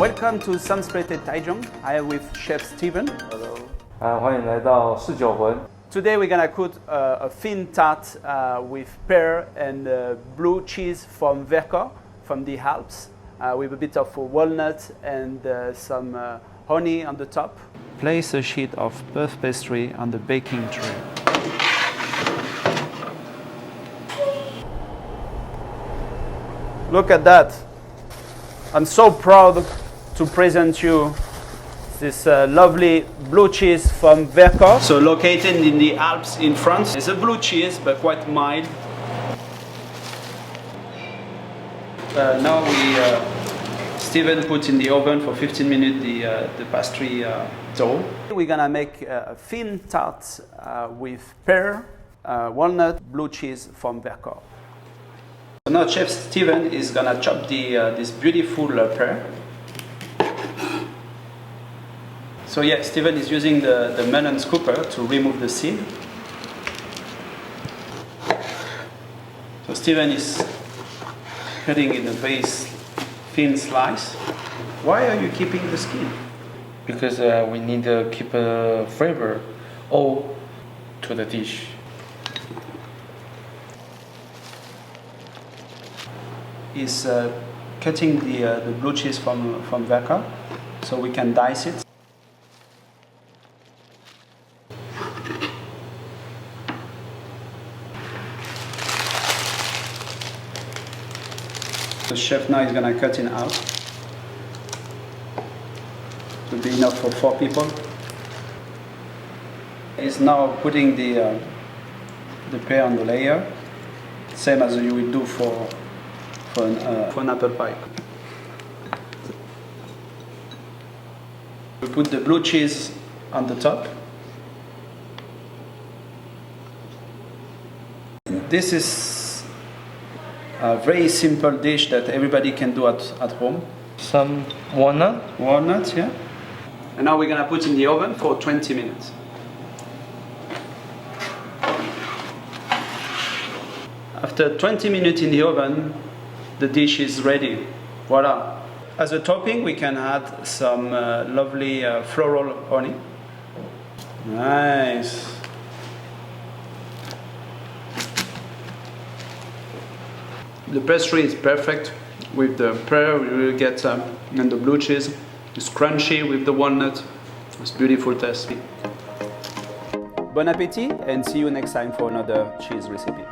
Welcome to Sunspirited Taichung. I am with Chef Steven. Hello. 欢迎来到侍酒魂。 Today we're gonna cook a thin tart with pear and blue cheese from Vercors, from the Alps, with a bit of walnut and some honey on the top. Place a sheet of puff pastry on the baking tray. Look at that. I'm so proud to present you this lovely blue cheese from Vercors. So located in the Alps in France. It's a blue cheese, but quite mild. Now Steven put in the oven for 15 minutes the pastry dough. We're gonna make a thin tart with pear, walnut, blue cheese from Vercors. So now Chef Steven is gonna chop this beautiful pear. So yeah, Steven is using the melon scooper to remove the seed. So Steven is cutting in a very thin slice. Why are you keeping the skin? Because we need to keep a flavor all to the dish. Is cutting the blue cheese from Vercors, so we can dice it. The chef now is gonna cut it out. It will be enough for 4 people. He's now putting the pear on the layer, same as you would do for an apple pie. We put the blue cheese on the top. This is a very simple dish that everybody can do at home. Some walnut. Walnuts, yeah. And now we're gonna put in the oven for 20 minutes. After 20 minutes in the oven, the dish is ready. Voila. As a topping, we can add some lovely floral honey. Nice. The pastry is perfect with the pear. We will get and the blue cheese. It's crunchy with the walnut. It's beautiful taste. Bon appétit and see you next time for another cheese recipe.